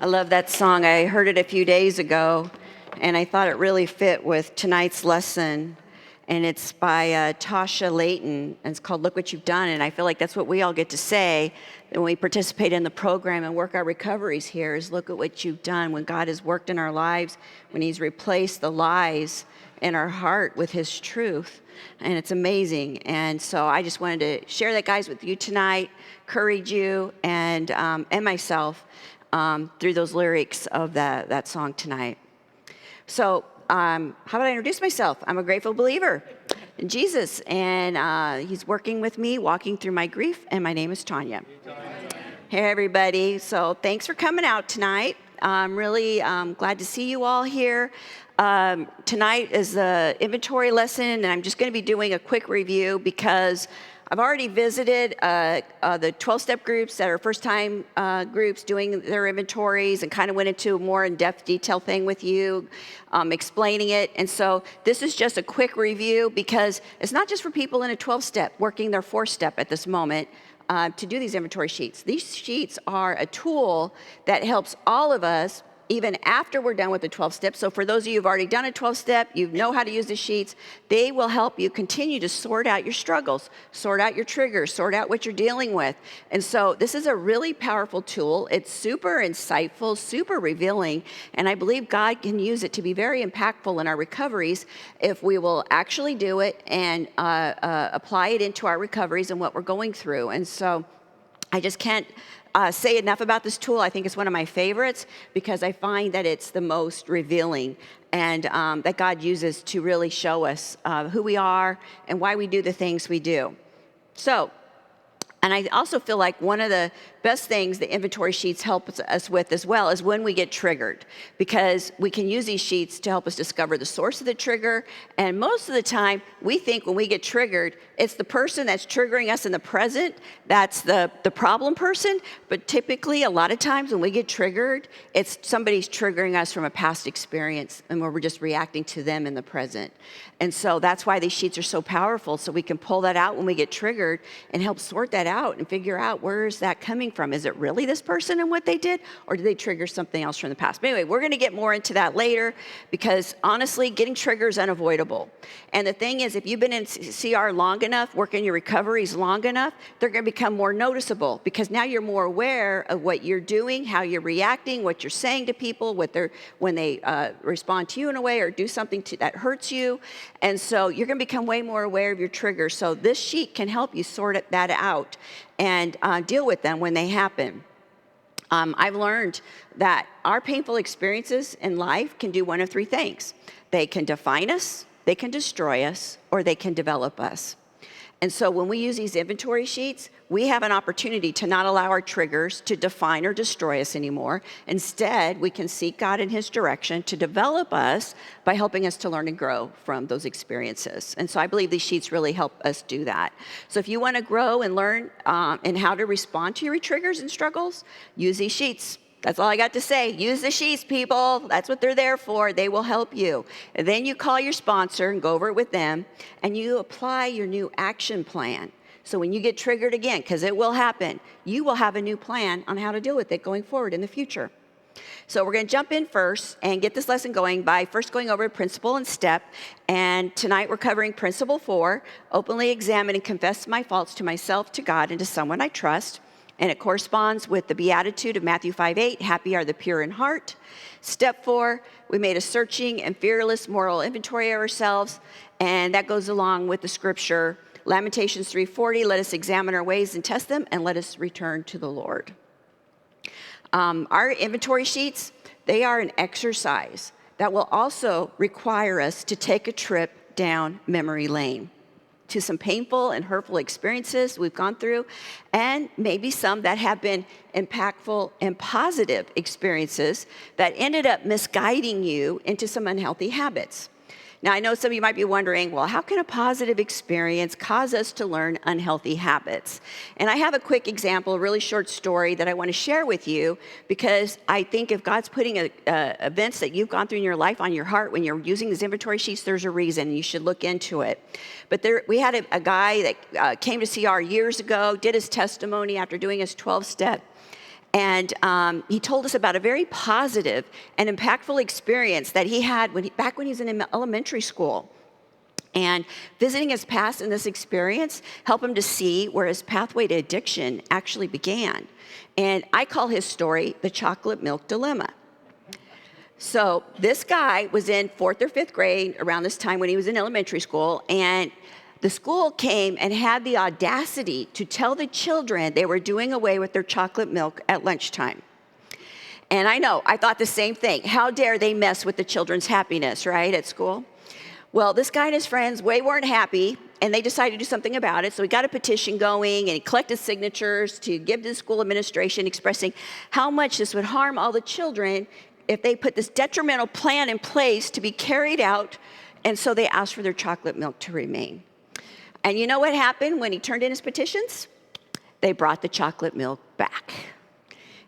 I love that song. I heard it a few days ago, and I thought it really fit with tonight's lesson. And it's by Tasha Layton, and it's called Look What You've Done. And I feel like that's what we all get to say when we participate in the program and work our recoveries here is look at what you've done. When God has worked in our lives, when he's replaced the lies in our heart with his truth. And it's amazing. And so I just wanted to share that, guys, with you tonight, encourage you and myself through those lyrics of that song tonight. So how about I introduce myself? I'm a grateful believer in Jesus, and he's working with me, walking through my grief, and my name is Tanya. Hey, everybody. So thanks for coming out tonight. I'm really glad to see you all here. Tonight is the inventory lesson, and I'm just going to be doing a quick review because I've already visited the 12-step groups that are first-time groups doing their inventories and kind of went into a more in-depth detail thing with you, explaining it. And so this is just a quick review because it's not just for people in a 12-step working their 4-step at this moment to do these inventory sheets. These sheets are a tool that helps all of us even after we're done with the 12 steps. So for those of you who've already done a 12-step, you know how to use the sheets, they will help you continue to sort out your struggles, sort out your triggers, sort out what you're dealing with. And so this is a really powerful tool. It's super insightful, super revealing, and I believe God can use it to be very impactful in our recoveries if we will actually do it and apply it into our recoveries and what we're going through. And so I just can't say enough about this tool. I think it's one of my favorites because I find that it's the most revealing and that God uses to really show us who we are and why we do the things we do. So, and I also feel like one of the best things the inventory sheets help us with as well is when we get triggered, because we can use these sheets to help us discover the source of the trigger. And most of the time, we think when we get triggered, it's the person that's triggering us in the present, that's the problem person. But typically, a lot of times when we get triggered, it's somebody's triggering us from a past experience and where we're just reacting to them in the present. And so that's why these sheets are so powerful, so we can pull that out when we get triggered and help sort that out and figure out where is that coming from. Is it really this person and what they did, or did they trigger something else from the past? But anyway, we're going to get more into that later because honestly, getting triggers is unavoidable. And the thing is, if you've been in CR long enough, working your recoveries long enough, they're going to become more noticeable because now you're more aware of what you're doing, how you're reacting, what you're saying to people, when they respond to you in a way or do something that hurts you. And so you're going to become way more aware of your triggers. So this sheet can help you sort that out and deal with them when they happen. I've learned that our painful experiences in life can do one of three things. They can define us, they can destroy us, or they can develop us. And so when we use these inventory sheets, we have an opportunity to not allow our triggers to define or destroy us anymore. Instead, we can seek God in his direction to develop us by helping us to learn and grow from those experiences. And so I believe these sheets really help us do that. So if you want to grow and learn and how to respond to your triggers and struggles, use these sheets. That's all I got to say. Use the sheets, people. That's what they're there for. They will help you. And then you call your sponsor and go over it with them, and you apply your new action plan. So when you get triggered again, because it will happen, you will have a new plan on how to deal with it going forward in the future. So we're going to jump in first and get this lesson going by first going over principle and step. And tonight we're covering principle 4, openly examine and confess my faults to myself, to God, and to someone I trust. And it corresponds with the beatitude of Matthew 5:8, happy are the pure in heart. Step 4, we made a searching and fearless moral inventory of ourselves, and that goes along with the scripture, Lamentations 3:40, let us examine our ways and test them, and let us return to the Lord. Our inventory sheets, they are an exercise that will also require us to take a trip down memory lane to some painful and hurtful experiences we've gone through, and maybe some that have been impactful and positive experiences that ended up misguiding you into some unhealthy habits. Now, I know some of you might be wondering, well, how can a positive experience cause us to learn unhealthy habits? And I have a quick example, a really short story that I want to share with you, because I think if God's putting events that you've gone through in your life on your heart when you're using these inventory sheets, there's a reason, and you should look into it. But we had a guy that came to CR years ago, did his testimony after doing his 12-step, And he told us about a very positive and impactful experience that he had back when he was in elementary school. And visiting his past in this experience helped him to see where his pathway to addiction actually began. And I call his story the chocolate milk dilemma. So this guy was in 4th or 5th grade around this time when he was in elementary school, and the school came and had the audacity to tell the children they were doing away with their chocolate milk at lunchtime. And I know, I thought the same thing. How dare they mess with the children's happiness, right, at school? Well, this guy and his friends weren't happy, and they decided to do something about it. So he got a petition going, and he collected signatures to give to the school administration expressing how much this would harm all the children if they put this detrimental plan in place to be carried out. And so they asked for their chocolate milk to remain. And you know what happened when he turned in his petitions? They brought the chocolate milk back.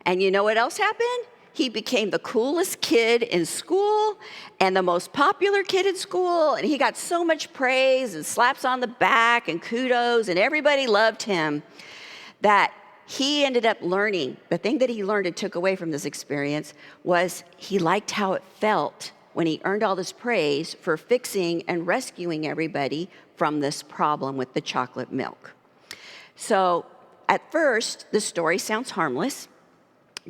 And you know what else happened? He became the coolest kid in school and the most popular kid in school. And he got so much praise and slaps on the back and kudos, and everybody loved him, that he ended up learning, the thing that he learned and took away from this experience was he liked how it felt when he earned all this praise for fixing and rescuing everybody from this problem with the chocolate milk. So at first, the story sounds harmless,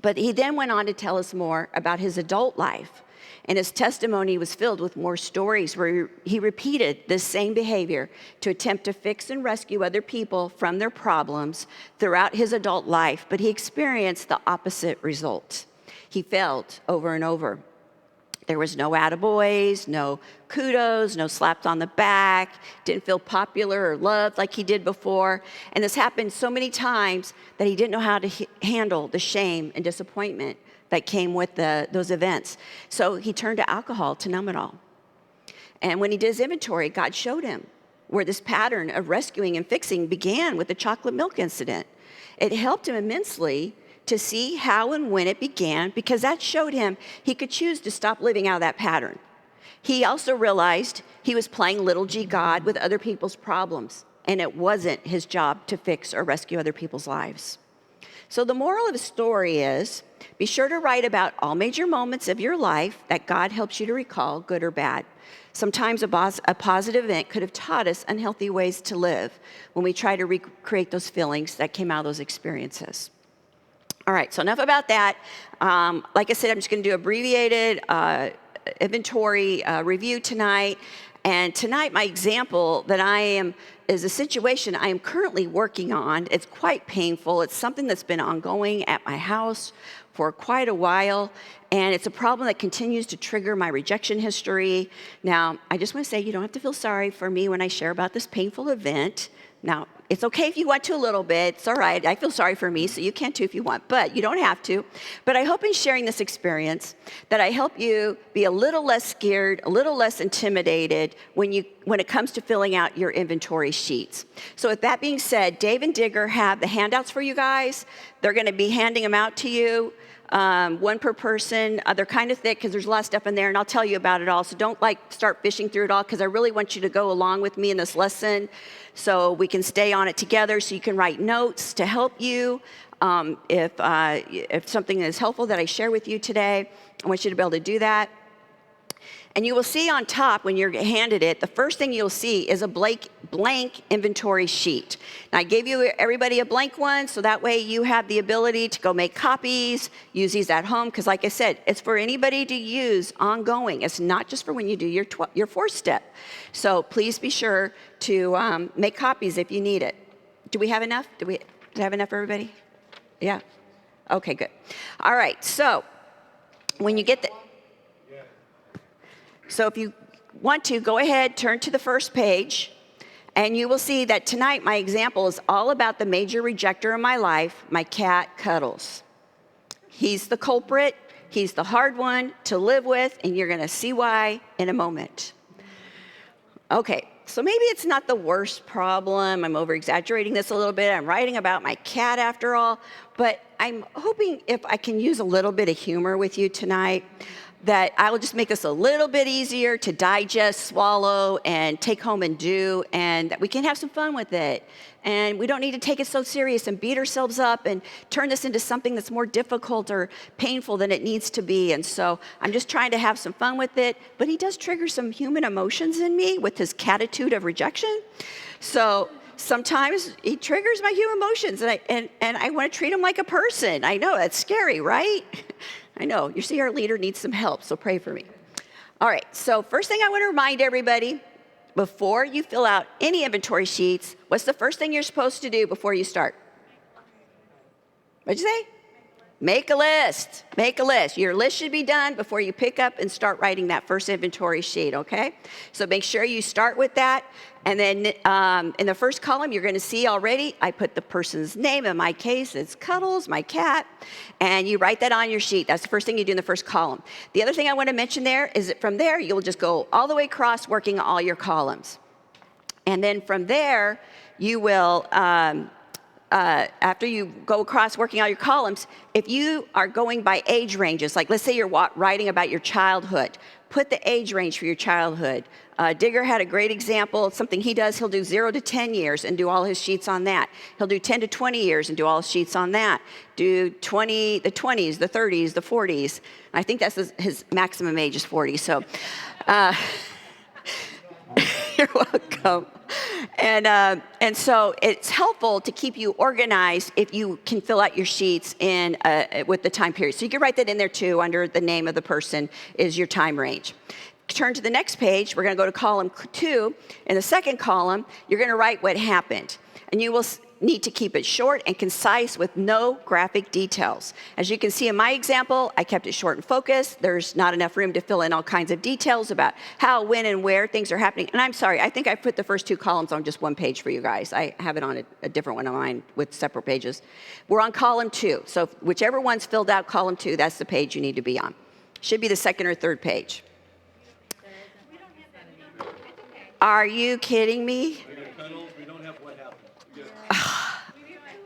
but he then went on to tell us more about his adult life. And his testimony was filled with more stories where he repeated this same behavior to attempt to fix and rescue other people from their problems throughout his adult life, but he experienced the opposite result. He failed over and over. There was no attaboys, no kudos, no slaps on the back, didn't feel popular or loved like he did before. And this happened so many times that he didn't know how to handle the shame and disappointment that came with those events. So he turned to alcohol to numb it all. And when he did his inventory, God showed him where this pattern of rescuing and fixing began with the chocolate milk incident. It helped him immensely to see how and when it began, because that showed him he could choose to stop living out of that pattern. He also realized he was playing little g God with other people's problems, and it wasn't his job to fix or rescue other people's lives. So the moral of the story is, be sure to write about all major moments of your life that God helps you to recall, good or bad. Sometimes a positive event could have taught us unhealthy ways to live when we try to recreate those feelings that came out of those experiences. All right, so enough about that. Like I said, I'm just going to do abbreviated inventory review tonight. And tonight, my example is a situation I am currently working on. It's quite painful. It's something that's been ongoing at my house for quite a while. And it's a problem that continues to trigger my rejection history. Now, I just want to say you don't have to feel sorry for me when I share about this painful event. Now, it's okay if you want to a little bit. It's all right. I feel sorry for me, so you can too if you want, but you don't have to. But I hope in sharing this experience that I help you be a little less scared, a little less intimidated when it comes to filling out your inventory sheets. So with that being said, Dave and Digger have the handouts for you guys. They're going to be handing them out to you. One per person. They're kind of thick because there's a lot of stuff in there, and I'll tell you about it all. So don't start fishing through it all, because I really want you to go along with me in this lesson so we can stay on it together, so you can write notes to help you. If something is helpful that I share with you today, I want you to be able to do that. And you will see on top when you're handed it, the first thing you'll see is a blank inventory sheet. Now, I gave everybody a blank one, so that way you have the ability to go make copies, use these at home, because like I said, it's for anybody to use ongoing. It's not just for when you do your fourth step. So please be sure to make copies if you need it. Do we have enough? Do I have enough for everybody? Yeah? Okay, good. All right, so when you get So if you want to, go ahead, turn to the first page, and you will see that tonight my example is all about the major rejecter in my life, my cat, Cuddles. He's the culprit. He's the hard one to live with, and you're going to see why in a moment. Okay, so maybe it's not the worst problem. I'm over-exaggerating this a little bit. I'm writing about my cat after all, but I'm hoping if I can use a little bit of humor with you tonight. that I will just make this a little bit easier to digest, swallow, and take home and do, and that we can have some fun with it. And we don't need to take it so serious and beat ourselves up and turn this into something that's more difficult or painful than it needs to be. And so I'm just trying to have some fun with it. But he does trigger some human emotions in me with his catitude of rejection. So sometimes he triggers my human emotions, and I want to treat him like a person. I know, that's scary, right? I know. You see, our leader needs some help, so pray for me. All right, so first thing I want to remind everybody, before you fill out any inventory sheets, what's the first thing you're supposed to do before you start? What'd you say? Make a list. Make a list. Your list should be done before you pick up and start writing that first inventory sheet, okay? So make sure you start with that. And then in the first column, you're going to see already, I put the person's name. In my case, it's Cuddles, my cat. And you write that on your sheet. That's the first thing you do in the first column. The other thing I want to mention there is that from there, you'll just go all the way across working all your columns. And then from there, you will... after you go across working all your columns, if you are going by age ranges, like let's say you're writing about your childhood, put the age range for your childhood. Digger had a great example. It's something he does. He'll do 0 to 10 years and do all his sheets on that. He'll do 10 to 20 years and do all his sheets on that. Do the 20s, the 30s, the 40s. I think that's his maximum age is 40. So you're welcome. And so it's helpful to keep you organized if you can fill out your sheets in with the time period. So you can write that in there too, under the name of the person is your time range. Turn to the next page. We're going to go to column 2. In the second column, you're going to write what happened. And you will need to keep it short and concise with no graphic details. As you can see in my example, I kept it short and focused. There's not enough room to fill in all kinds of details about how, when, and where things are happening. And I'm sorry, I think I put the first 2 columns on just one page for you guys. I have it on a different one of mine with separate pages. We're on column 2. So whichever one's filled out column 2, that's the page you need to be on. Should be the second or third page. Are you kidding me?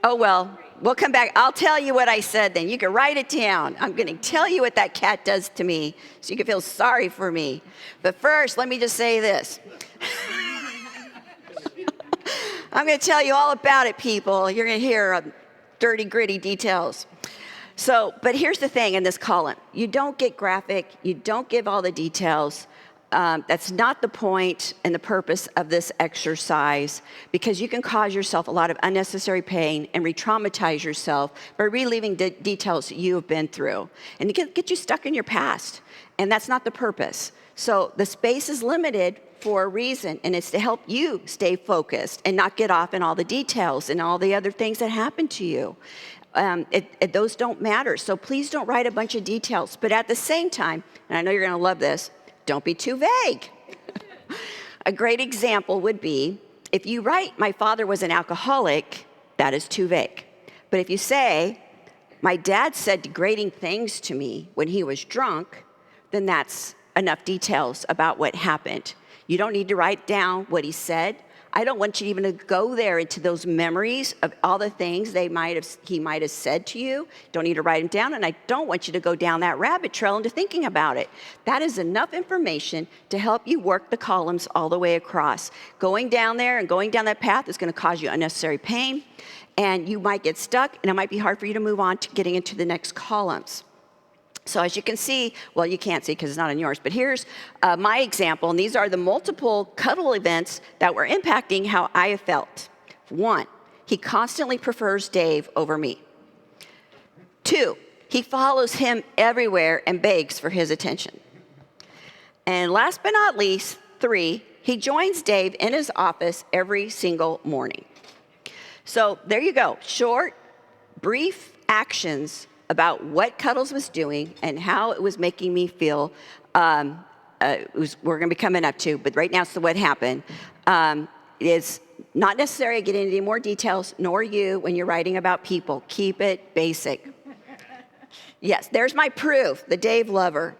Oh, well, we'll come back. I'll tell you what I said then. You can write it down. I'm going to tell you what that cat does to me so you can feel sorry for me. But first, let me just say this. I'm going to tell you all about it, people. You're going to hear dirty, gritty details. So, but here's the thing in this column. You don't get graphic. You don't give all the details. That's not the point and the purpose of this exercise, because you can cause yourself a lot of unnecessary pain and re-traumatize yourself by reliving details that you have been through, and get you stuck in your past. And that's not the purpose. So the space is limited for a reason, and it's to help you stay focused and not get off in all the details and all the other things that happen to you. Those don't matter. So please don't write a bunch of details. But at the same time, and I know you're going to love this, don't be too vague. A great example would be if you write, my father was an alcoholic, that is too vague. But if you say, my dad said degrading things to me when he was drunk, then that's enough details about what happened. You don't need to write down what he said. I don't want you even to go there into those memories of all the things he might have said to you. Don't need to write them down, and I don't want you to go down that rabbit trail into thinking about it. That is enough information to help you work the columns all the way across. Going down there and going down that path is going to cause you unnecessary pain, and you might get stuck, and it might be hard for you to move on to getting into the next columns. So as you can see, well, you can't see because it's not on yours, but here's my example, and these are the multiple cuddle events that were impacting how I have felt. 1, he constantly prefers Dave over me. 2, he follows him everywhere and begs for his attention. And last but not least, 3, he joins Dave in his office every single morning. So there you go, short, brief actions about what Cuddles was doing and how it was making me feel. We're going to be coming up to, but right now, so what happened. It's not necessary to get into any more details, nor you when you're writing about people. Keep it basic. Yes, there's my proof, the Dave lover.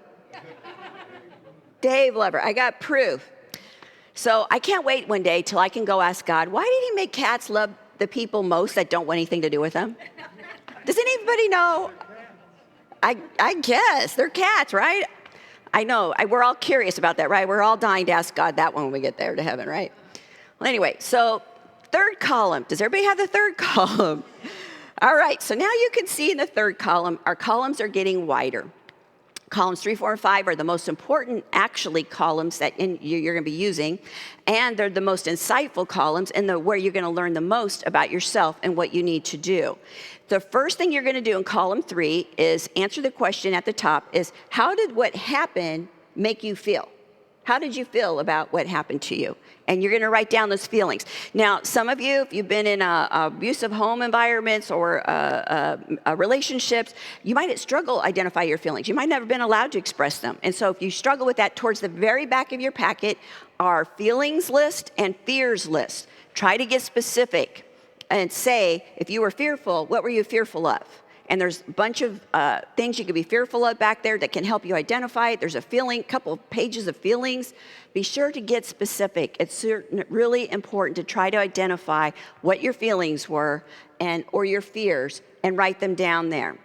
Dave lover, I got proof. So I can't wait one day till I can go ask God, why did he make cats love the people most that don't want anything to do with them? Does anybody know? I guess. They're cats, right? I know. We're all curious about that, right? We're all dying to ask God that when we get there to heaven, right? Well, anyway, so third column. Does everybody have the third column? All right, so now you can see in the third column, our columns are getting wider. Columns 3, 4, and 5 are the most important, actually, columns that you're going to be using, and they're the most insightful columns and where you're going to learn the most about yourself and what you need to do. The first thing you're going to do in column 3 is answer the question at the top is, how did what happened make you feel? How did you feel about what happened to you? And you're going to write down those feelings. Now, some of you, if you've been in abusive home environments or relationships, you might struggle to identify your feelings. You might never been allowed to express them. And so if you struggle with that, towards the very back of your packet are feelings list and fears list. Try to get specific and say, if you were fearful, what were you fearful of? And there's a bunch of things you could be fearful of back there that can help you identify it. There's a couple of pages of feelings. Be sure to get specific. It's really important to try to identify what your feelings were or your fears and write them down there.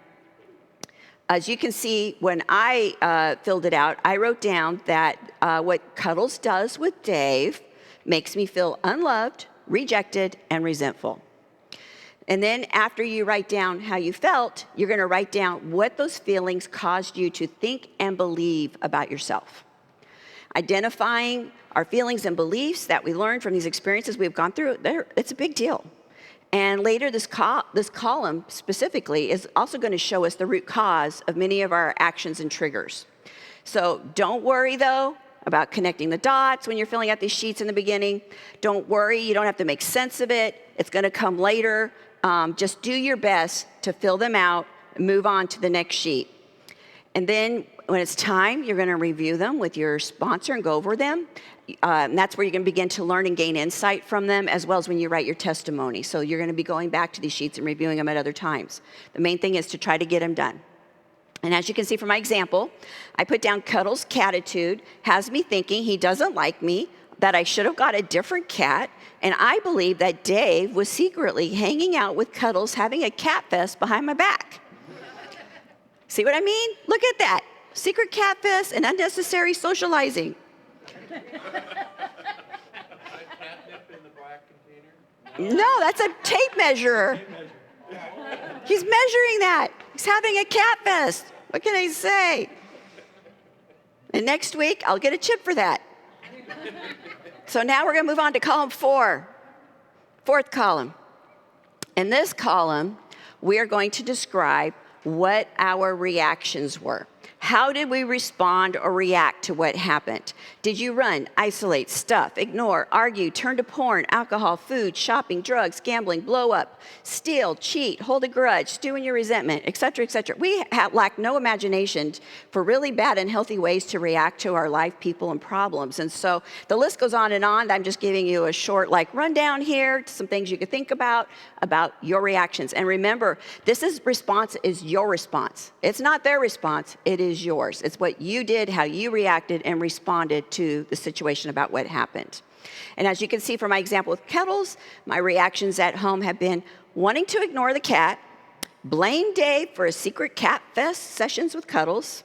As you can see, when I filled it out, I wrote down that what Cuddles does with Dave makes me feel unloved, rejected, and resentful. And then after you write down how you felt, you're going to write down what those feelings caused you to think and believe about yourself. Identifying our feelings and beliefs that we learned from these experiences we've gone through, it's a big deal. And later, this column specifically is also going to show us the root cause of many of our actions and triggers. So don't worry, though, about connecting the dots when you're filling out these sheets in the beginning. Don't worry, you don't have to make sense of it. It's going to come later. Just do your best to fill them out and move on to the next sheet. And then when it's time, you're going to review them with your sponsor and go over them. And that's where you're going to begin to learn and gain insight from them, as well as when you write your testimony. So you're going to be going back to these sheets and reviewing them at other times. The main thing is to try to get them done. And as you can see from my example, I put down Cuddles' catitude has me thinking he doesn't like me, that I should have got a different cat, and I believe that Dave was secretly hanging out with Cuddles having a cat fest behind my back. See what I mean? Look at that. Secret cat fest and unnecessary socializing. No, that's a tape measure. He's measuring that. He's having a cat fest. What can I say? And next week, I'll get a chip for that. So now we're going to move on to column 4. Fourth column. In this column, we are going to describe what our reactions were. How did we respond or react to what happened? Did you run, isolate, stuff, ignore, argue, turn to porn, alcohol, food, shopping, drugs, gambling, blow up, steal, cheat, hold a grudge, stew in your resentment, etc., etc.? We lack no imagination for really bad and healthy ways to react to our life, people, and problems. And so the list goes on and on. I'm just giving you a short rundown here, some things you could think about your reactions. And remember, response is your response. It's not their response. It is yours. It's what you did, how you reacted and responded to the situation about what happened. And as you can see from my example with Kettles, my reactions at home have been wanting to ignore the cat, blame Dave for a secret cat fest sessions with Cuddles,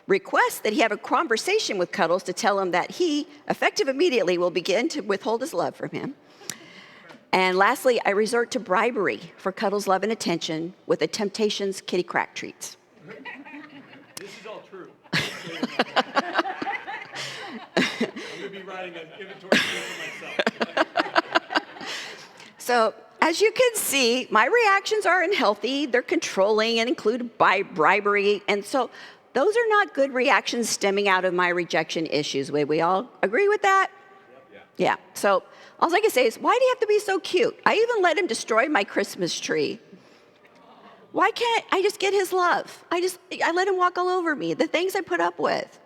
request that he have a conversation with Cuddles to tell him that he, effective immediately, will begin to withhold his love from him. And lastly, I resort to bribery for Cuddles' love and attention with the Temptations kitty crack treats. This is all true. I'm going to be writing an inventory for myself. So, as you can see, my reactions are unhealthy. They're controlling and include bribery. And so, those are not good reactions stemming out of my rejection issues. Would we all agree with that? Yep. Yeah. So, all I can say is, why do you have to be so cute? I even let him destroy my Christmas tree. Why can't I just get his love? I let him walk all over me, the things I put up with.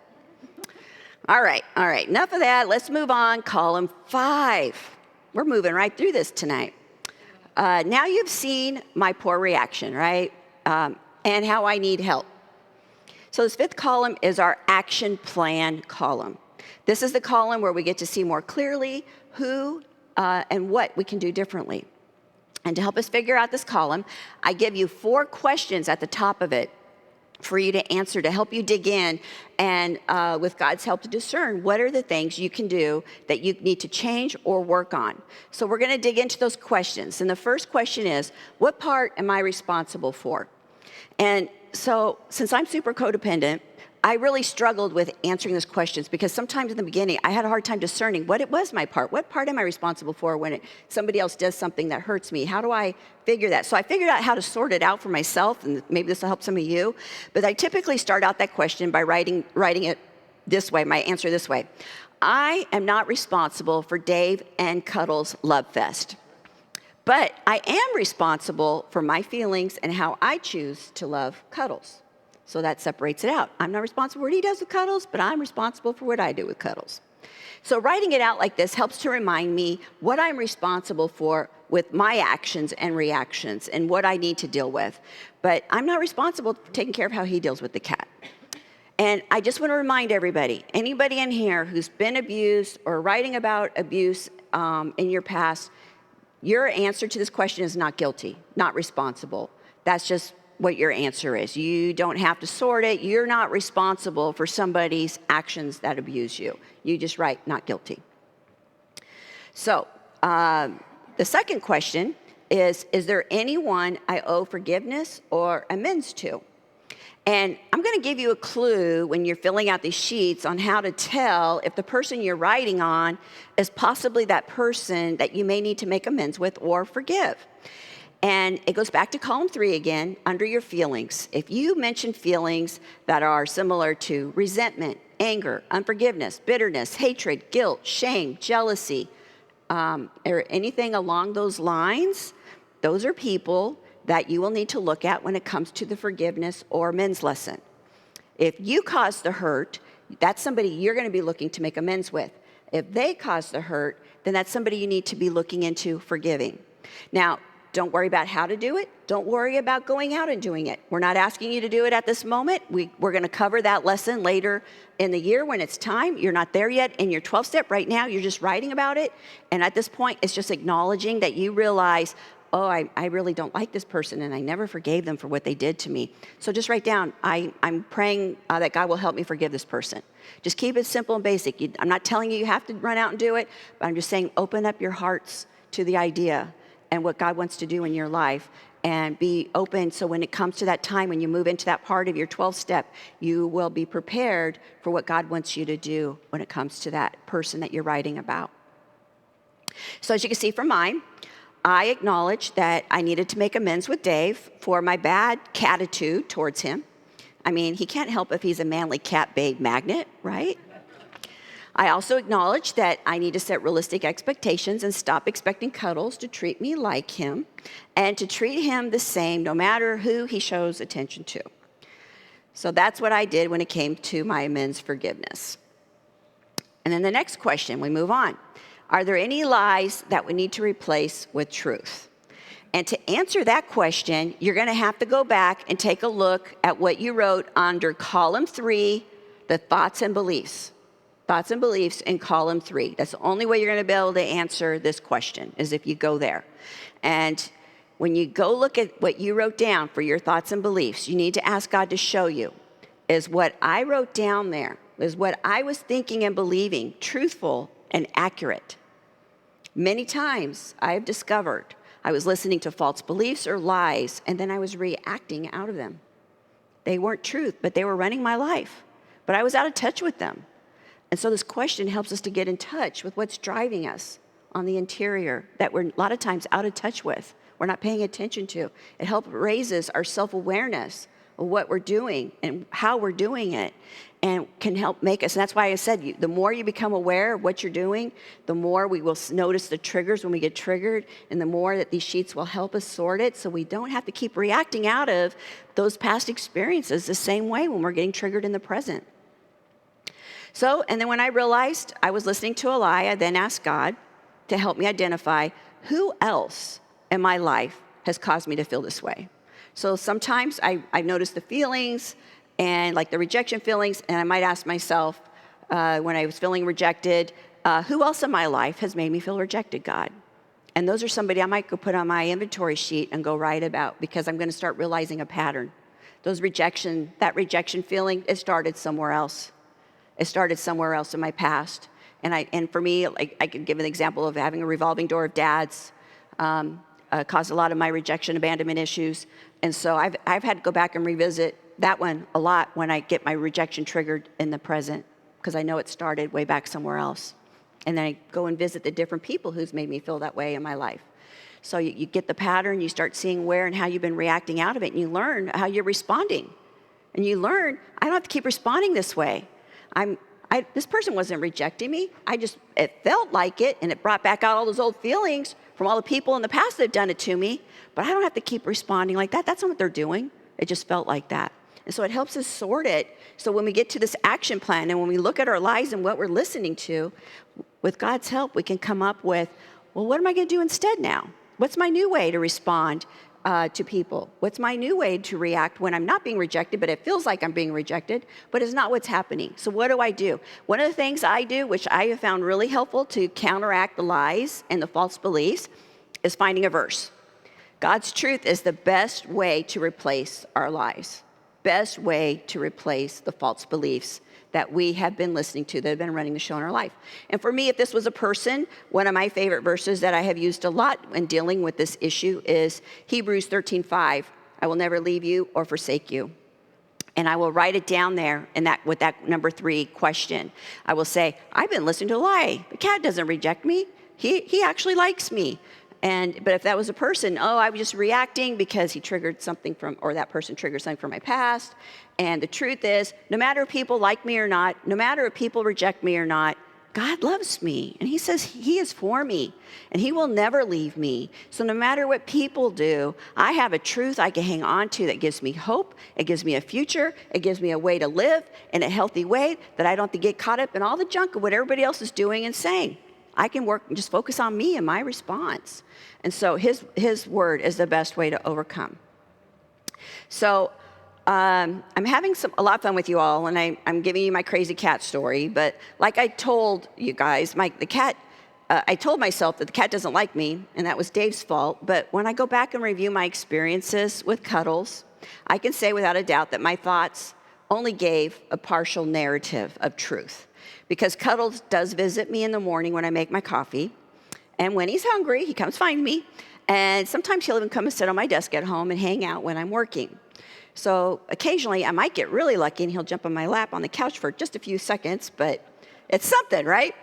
All right, enough of that. Let's move on. Column 5. We're moving right through this tonight. Now you've seen my poor reaction, right? And how I need help. So this 5th column is our action plan column. This is the column where we get to see more clearly who and what we can do differently. And to help us figure out this column, I give you 4 questions at the top of it. for you to answer, to help you dig in, and with God's help to discern what are the things you can do that you need to change or work on. So we're going to dig into those questions. And the first question is, what part am I responsible for? And so since I'm super codependent, I really struggled with answering those questions because sometimes in the beginning, I had a hard time discerning what it was my part. What part am I responsible for when somebody else does something that hurts me? How do I figure that? So I figured out how to sort it out for myself, and maybe this will help some of you. But I typically start out that question by writing it this way, my answer this way. I am not responsible for Dave and Cuddle's love fest. But I am responsible for my feelings and how I choose to love Cuddles. So that separates it out. I'm not responsible for what he does with Cuddles, but I'm responsible for what I do with Cuddles. So writing it out like this helps to remind me what I'm responsible for with my actions and reactions and what I need to deal with. But I'm not responsible for taking care of how he deals with the cat. And I just want to remind everybody, anybody in here who's been abused or writing about abuse in your past, your answer to this question is not guilty, not responsible. That's just what your answer is. You don't have to sort it. You're not responsible for somebody's actions that abuse you. You just write not guilty. So the second question is there anyone I owe forgiveness or amends to? And I'm going to give you a clue when you're filling out these sheets on how to tell if the person you're writing on is possibly that person that you may need to make amends with or forgive. And it goes back to column 3 again, under your feelings. If you mention feelings that are similar to resentment, anger, unforgiveness, bitterness, hatred, guilt, shame, jealousy, or anything along those lines, those are people that you will need to look at when it comes to the forgiveness or amends lesson. If you caused the hurt, that's somebody you're going to be looking to make amends with. If they caused the hurt, then that's somebody you need to be looking into forgiving. Now, don't worry about how to do it. Don't worry about going out and doing it. We're not asking you to do it at this moment. We're going to cover that lesson later in the year when it's time. You're not there yet in your 12-step. Right now, you're just writing about it. And at this point, it's just acknowledging that you realize, oh, I really don't like this person, and I never forgave them for what they did to me. So just write down, I'm praying that God will help me forgive this person. Just keep it simple and basic. I'm not telling you have to run out and do it, but I'm just saying open up your hearts to the idea and what God wants to do in your life, and be open so when it comes to that time when you move into that part of your 12-step, you will be prepared for what God wants you to do when it comes to that person that you're writing about. So as you can see from mine, I acknowledged that I needed to make amends with Dave for my bad catitude towards him. I mean, he can't help if he's a manly cat babe magnet, right? I also acknowledge that I need to set realistic expectations and stop expecting Cuddles to treat me like him and to treat him the same no matter who he shows attention to. So that's what I did when it came to my amends forgiveness. And then the next question, we move on. Are there any lies that we need to replace with truth? And to answer that question, you're going to have to go back and take a look at what you wrote under column 3, the thoughts and beliefs. Thoughts and beliefs in column 3. That's the only way you're going to be able to answer this question, is if you go there. And when you go look at what you wrote down for your thoughts and beliefs, you need to ask God to show you, is what I wrote down there, is what I was thinking and believing truthful and accurate? Many times I have discovered I was listening to false beliefs or lies, and then I was reacting out of them. They weren't truth, but they were running my life. But I was out of touch with them. And so this question helps us to get in touch with what's driving us on the interior that we're a lot of times out of touch with. We're not paying attention to. It helps raises our self-awareness of what we're doing and how we're doing it, and can help make us. And that's why I said, the more you become aware of what you're doing, the more we will notice the triggers when we get triggered, and the more that these sheets will help us sort it so we don't have to keep reacting out of those past experiences the same way when we're getting triggered in the present. So, and then when I realized I was listening to a lie, I then asked God to help me identify who else in my life has caused me to feel this way. So sometimes I've noticed the feelings and like the rejection feelings, and I might ask myself when I was feeling rejected, who else in my life has made me feel rejected, God? And those are somebody I might go put on my inventory sheet and go write about, because I'm going to start realizing a pattern That rejection feeling, it started somewhere else. It started somewhere else in my past. And for me, like, I could give an example of having a revolving door of dads, caused a lot of my rejection, abandonment issues. And so I've had to go back and revisit that one a lot when I get my rejection triggered in the present, because I know it started way back somewhere else. And then I go and visit the different people who's made me feel that way in my life. So you get the pattern, you start seeing where and how you've been reacting out of it, and you learn how you're responding. And you learn, I don't have to keep responding this way. This person wasn't rejecting me. It felt like it, and it brought back out all those old feelings from all the people in the past that have done it to me, but I don't have to keep responding like that. That's not what they're doing. It just felt like that. And so it helps us sort it. So when we get to this action plan and when we look at our lives and what we're listening to, with God's help, we can come up with, well, what am I going to do instead now? What's my new way to respond to people? What's my new way to react when I'm not being rejected, but it feels like I'm being rejected, but it's not what's happening? So what do I do? One of the things I do, which I have found really helpful to counteract the lies and the false beliefs, is finding a verse. God's truth is the best way to replace our lies, best way to replace the false beliefs that we have been listening to, that have been running the show in our life. And for me, if this was a person, one of my favorite verses that I have used a lot when dealing with this issue is Hebrews 13:5. I will never leave you or forsake you. And I will write it down there with that number 3 question. I will say, I've been listening to a lie. The cat doesn't reject me. He actually likes me. But if that was a person, I was just reacting because he triggered something or that person triggered something from my past. And the truth is, no matter if people like me or not, no matter if people reject me or not, God loves me. And he says he is for me. And he will never leave me. So no matter what people do, I have a truth I can hang on to that gives me hope. It gives me a future. It gives me a way to live in a healthy way that I don't have to get caught up in all the junk of what everybody else is doing and saying. I can work and just focus on me and my response. And so his word is the best way to overcome. So I'm having a lot of fun with you all, and I'm giving you my crazy cat story. But like I told you guys, I told myself that the cat doesn't like me, and that was Dave's fault. But when I go back and review my experiences with Cuddles, I can say without a doubt that my thoughts only gave a partial narrative of truth. Because Cuddles does visit me in the morning when I make my coffee. And when he's hungry, he comes find me. And sometimes he'll even come and sit on my desk at home and hang out when I'm working. So occasionally I might get really lucky and he'll jump on my lap on the couch for just a few seconds, but it's something, right?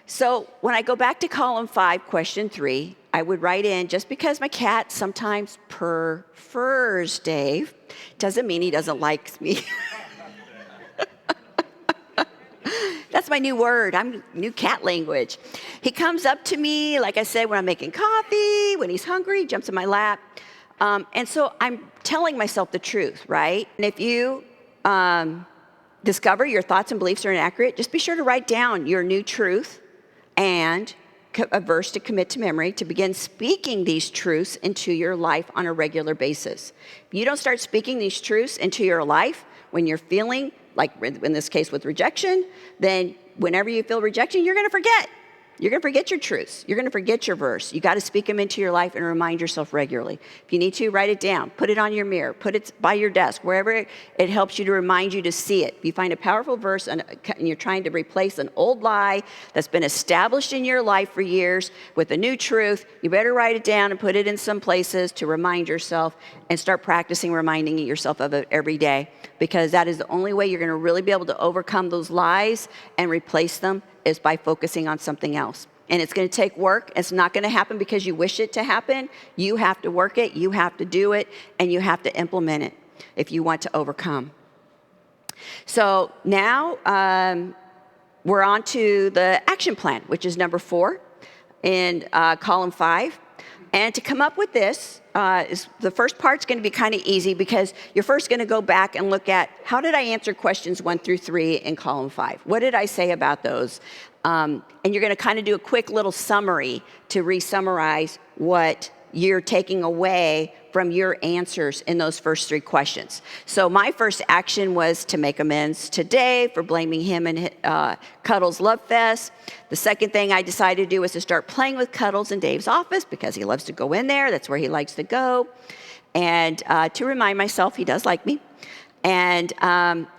So when I go back to column 5, question 3, I would write in, just because my cat sometimes prefers Dave, doesn't mean he doesn't like me. That's my new word. New cat language. He comes up to me, like I said, when I'm making coffee, when he's hungry, jumps in my lap. And so I'm telling myself the truth, right? And if you discover your thoughts and beliefs are inaccurate, just be sure to write down your new truth and a verse to commit to memory to begin speaking these truths into your life on a regular basis. If you don't start speaking these truths into your life when you're feeling, like in this case with rejection, then whenever you feel rejection, you're going to forget. You're going to forget your truths. You're going to forget your verse. You got to speak them into your life and remind yourself regularly. If you need to, write it down. Put it on your mirror. Put it by your desk, wherever it helps you to remind you to see it. If you find a powerful verse and you're trying to replace an old lie that's been established in your life for years with a new truth, you better write it down and put it in some places to remind yourself and start practicing reminding yourself of it every day, because that is the only way you're going to really be able to overcome those lies and replace them is by focusing on something else. And it's going to take work. It's not going to happen because you wish it to happen. You have to work it, you have to do it, and you have to implement it if you want to overcome. So now we're on to the action plan, which is number 4 in column 5. And to come up with this, the first part's going to be kind of easy because you're first going to go back and look at how did I answer questions 1 through 3 in column 5? What did I say about those? And you're going to kind of do a quick little summary to re-summarize what you're taking away from your answers in those first 3 questions. So my first action was to make amends to Dave for blaming him and Cuddles Love Fest. The second thing I decided to do was to start playing with Cuddles in Dave's office because he loves to go in there. That's where he likes to go. and to remind myself he does like me. And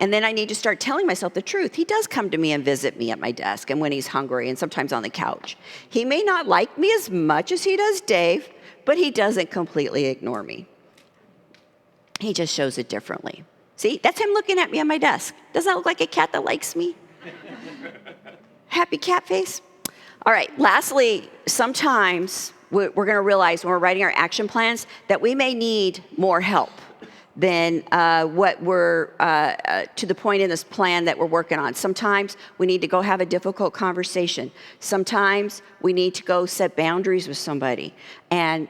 then I need to start telling myself the truth. He does come to me and visit me at my desk and when he's hungry and sometimes on the couch. He may not like me as much as he does Dave, but he doesn't completely ignore me. He just shows it differently. See, that's him looking at me on my desk. Doesn't that look like a cat that likes me? Happy cat face. All right, lastly, sometimes we're going to realize when we're writing our action plans that we may need more help than what we're to the point in this plan that we're working on. Sometimes we need to go have a difficult conversation. Sometimes we need to go set boundaries with somebody and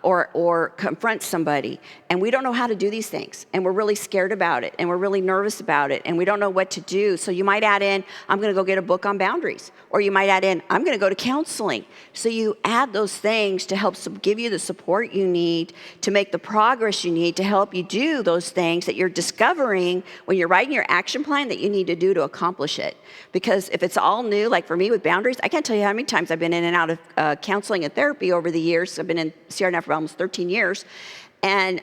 or confront somebody, and we don't know how to do these things, and we're really scared about it, and we're really nervous about it, and we don't know what to do. So you might add in, I'm going to go get a book on boundaries, or you might add in, I'm going to go to counseling. So you add those things to help give you the support you need, to make the progress you need, to help you do those things that you're discovering when you're writing your action plan that you need to do to accomplish it. Because if it's all new, like for me with boundaries, I can't tell you how many times I've been in and out of counseling and therapy over the years. I've been in CRNF for almost 13 years. And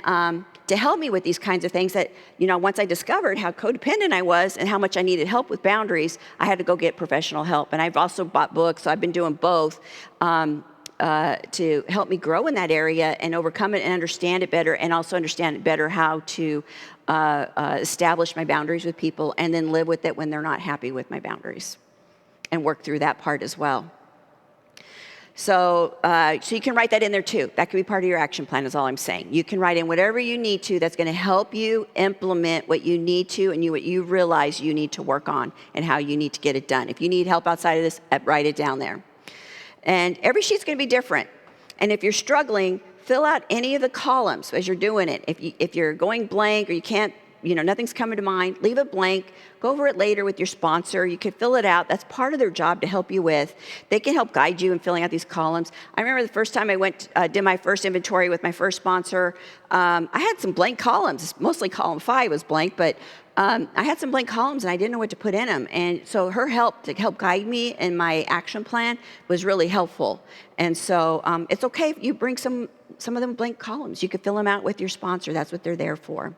to help me with these kinds of things that, once I discovered how codependent I was and how much I needed help with boundaries, I had to go get professional help. And I've also bought books, so I've been doing both to help me grow in that area and overcome it and understand it better, and also understand better how to establish my boundaries with people and then live with it when they're not happy with my boundaries and work through that part as well. So you can write that in there too. That could be part of your action plan is all I'm saying. You can write in whatever you need to that's going to help you implement what you need to and what you realize you need to work on and how you need to get it done. If you need help outside of this, write it down there. And every sheet's going to be different. And if you're struggling, fill out any of the columns as you're doing it. If you're going blank or you can't, nothing's coming to mind, leave it blank. Go over it later with your sponsor. You can fill it out. That's part of their job to help you with. They can help guide you in filling out these columns. I remember the first time I did my first inventory with my first sponsor, I had some blank columns. Mostly column 5 was blank, but I had some blank columns and I didn't know what to put in them. And so her help to help guide me in my action plan was really helpful. And so it's okay if you bring some of them blank columns. You can fill them out with your sponsor. That's what they're there for.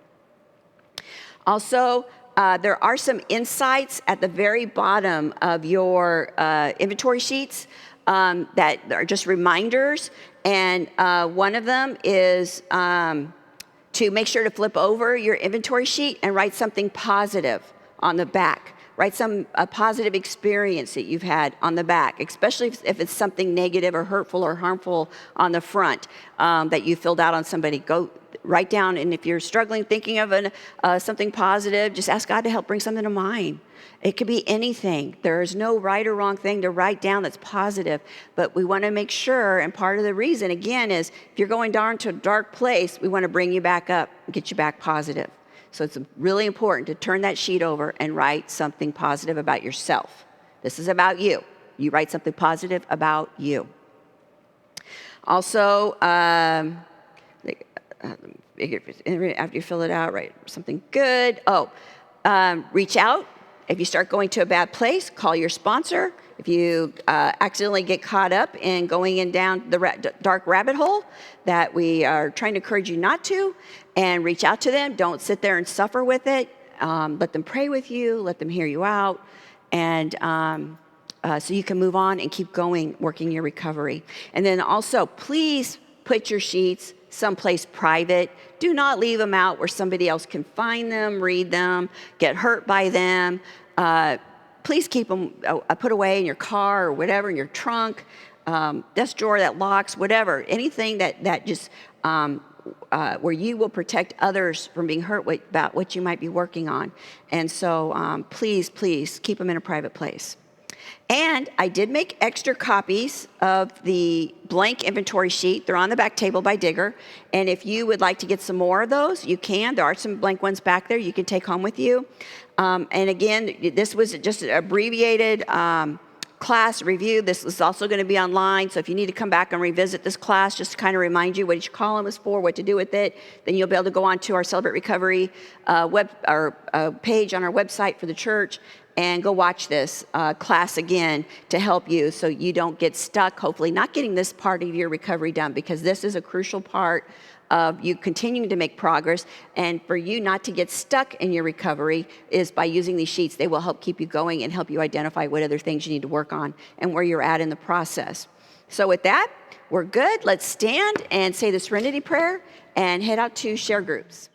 Also, there are some insights at the very bottom of your inventory sheets that are just reminders. And one of them is to make sure to flip over your inventory sheet and write something positive on the back. Write a positive experience that you've had on the back, especially if it's something negative or hurtful or harmful on the front that you filled out on somebody. Go write down, and if you're struggling thinking of something positive, just ask God to help bring something to mind. It could be anything. There is no right or wrong thing to write down that's positive, but we want to make sure, and part of the reason, again, is if you're going down to a dark place, we want to bring you back up and get you back positive. So it's really important to turn that sheet over and write something positive about yourself. This is about you. You write something positive about you. Also, after you fill it out, write something good. Reach out. If you start going to a bad place, call your sponsor. If you accidentally get caught up in going in down the dark rabbit hole that we are trying to encourage you not to, and reach out to them. Don't sit there and suffer with it. Let them pray with you. Let them hear you out. And so you can move on and keep going, working your recovery. And then also, please put your sheets someplace private. Do not leave them out where somebody else can find them, read them, get hurt by them. Please keep them put away in your car or whatever, in your trunk, desk drawer that locks, whatever. Anything that just where you will protect others from being hurt about what you might be working on. And so please keep them in a private place. And I did make extra copies of the blank inventory sheet. They're on the back table by Digger. And if you would like to get some more of those, you can. There are some blank ones back there you can take home with you. And again, this was just an abbreviated class review. This is also going to be online. So if you need to come back and revisit this class, just to kind of remind you what each column is for, what to do with it, then you'll be able to go on to our Celebrate Recovery page on our website for the church and go watch this class again to help you so you don't get stuck, hopefully not getting this part of your recovery done, because this is a crucial part of you continuing to make progress. And for you not to get stuck in your recovery is by using these sheets. They will help keep you going and help you identify what other things you need to work on and where you're at in the process. So with that, we're good. Let's stand and say the Serenity Prayer and head out to share groups.